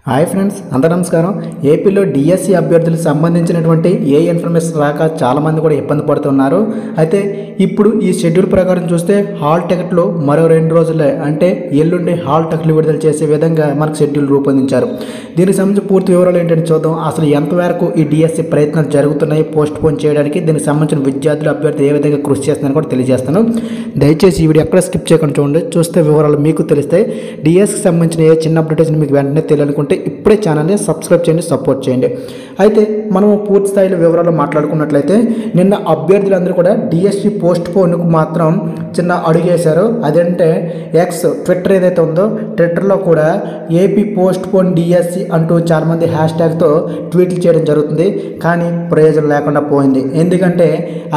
Hi friends, అందరూ నమస్కారం. ఏపీలో డిఎస్సి అభ్యర్థులకు సంబంధించినటువంటి ఏ ఇన్ఫర్మేషన్ రాక చాలామంది కూడా ఇబ్బంది పడుతున్నారు. అయితే ఇప్పుడు ఈ షెడ్యూల్ ప్రకారం చూస్తే హాల్ టికెట్లు మరో 2 రోజులే, అంటే ఎల్లుండి హాల్ టికెట్లు విడుదల చేసే విధంగా మనకు షెడ్యూల్ రూపొందించారు. దీనికి సంబంధించి పూర్తి వివరాలు ఏంటంటే చూద్దాం. అసలు ఎంతవరకు ఈ డిఎస్సి ప్రయత్నాలు జరుగుతున్నాయి పోస్ట్ పోన్ చేయడానికి, దీనికి సంబంధించిన విద్యార్థులు అభ్యర్థులు ఏ విధంగా కృషి చేస్తున్నారని కూడా తెలియజేస్తాను. దయచేసి ఈ వీడియో ఎక్కడ స్కిప్ చేయకుండా చూడండి. చూస్తే వివరాలు మీకు తెలిస్తాయి. డిఎస్సికి సంబంధించిన ఏ చిన్న అప్డేట్స్ మీకు వెంటనే తెలియాలనుకుంటే ఇప్పుడే ఛానల్ని సబ్స్క్రైబ్ చేయండి, సపోర్ట్ చేయండి. అయితే మనము పూర్తి స్థాయిలో వివరాలు మాట్లాడుకున్నట్లయితే నిన్న అభ్యర్థులందరూ కూడా డిఎస్సి పోస్ట్ పోన్కు మాత్రం చిన్న అడుగేశారు. అదంటే ఎక్స్ ట్విట్టర్ ఏదైతే ఉందో ట్విట్టర్లో కూడా ఏపీ పోస్ట్ పోన్ డిఎస్సి అంటూ చాలామంది హ్యాష్ ట్యాగ్తో ట్వీట్లు చేయడం జరుగుతుంది. కానీ ప్రయోజనం లేకుండా పోయింది. ఎందుకంటే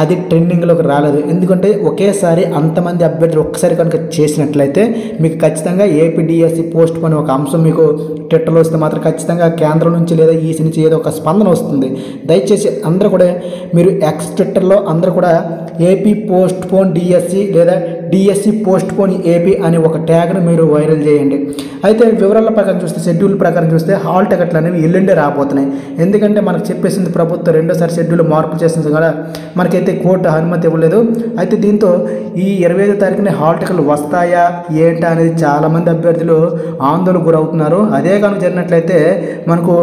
అది ట్రెండింగ్లోకి రాలేదు. ఎందుకంటే ఒకేసారి అంతమంది అభ్యర్థులు ఒక్కసారి కనుక చేసినట్లయితే మీకు ఖచ్చితంగా ఏపీ డిఎస్సి పోస్ట్ పోన్ ఒక అంశం మీకు ట్విట్టర్లో వస్తే మాత్రం ఖచ్చితంగా కేంద్రం నుంచి లేదా ఈసీ నుంచి ఏదో ఒక స్పందన వస్తుంది. దయచేసి అందరూ కూడా మీరు ఎక్స్ ట్విట్టర్లో అందరూ కూడా ఏపీ పోస్ట్ పోన్ డిఎస్సి లేదా డిఎస్సి పోస్ట్ పోన్ ఏపీ అనే ఒక ట్యాగ్ను మీరు వైరల్ చేయండి. అయితే వివరాల ప్రకారం చూస్తే, షెడ్యూల్ ప్రకారం చూస్తే హాల్ టికెట్లు అనేవి ఎల్లుండే రాబోతున్నాయి. ఎందుకంటే మనకు చెప్పేసింది ప్రభుత్వం రెండోసారి షెడ్యూల్ మార్పు చేసింది కదా, మనకైతే కోర్టు అనుమతి ఇవ్వలేదు. అయితే దీంతో ఈ 25వ తారీఖున హాల్ టికెట్లు వస్తాయా ఏంటా అనేది చాలామంది అభ్యర్థులు ఆందోళనకు గురవుతున్నారు. అదే కనుక జరిగినట్లయితే మనకు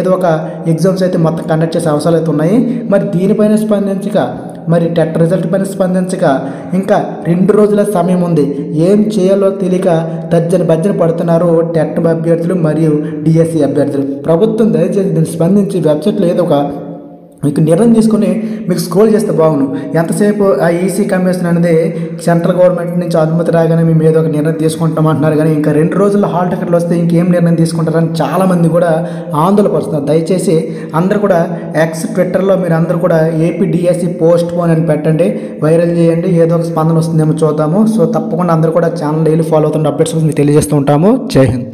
ఏదో ఒక ఎగ్జామ్స్ అయితే మొత్తం కండక్ట్ చేసే అవసరాలు అయితే ఉన్నాయి. మరి దీనిపైన స్పందించక, మరి టెట్ రిజల్ట్ పైన స్పందించక ఇంకా 2 రోజుల సమయం ఉంది. ఏం చేయాలో తెలియక భజ్జన పడుతున్నారు టెట్ అభ్యర్థులు మరియు డిఎస్సి అభ్యర్థులు. ప్రభుత్వం దయచేసి దీన్ని స్పందించి వెబ్సైట్లో ఏదో ఒక మీకు నిర్ణయం తీసుకుని మీకు స్క్రోల్ చేస్తే బాగుండు. ఎంతసేపు ఆ ఈసీ కమిషన్ అనేది సెంట్రల్ గవర్నమెంట్ నుంచి అనుమతి రాగానే మేము ఏదో ఒక నిర్ణయం తీసుకుంటామంటున్నారు. కానీ ఇంకా 2 రోజుల్లో హాల్ టికెట్లు వస్తే ఇంకేం నిర్ణయం తీసుకుంటారని చాలామంది కూడా ఆందోళన పడుతున్నారు. దయచేసి అందరూ కూడా ఎక్స్ ట్విట్టర్లో మీరు అందరూ కూడా ఏపీ డిఎస్సి పోస్ట్ పోన్ అని పెట్టండి, వైరల్ చేయండి. ఏదో ఒక స్పందన వస్తుందేమో చూద్దాము. సో తప్పకుండా అందరూ కూడా ఛానల్ డైలీ ఫాలో అవుతున్న అప్డేట్స్ మీకు తెలియజేస్తూ ఉంటాము. జై హింద్.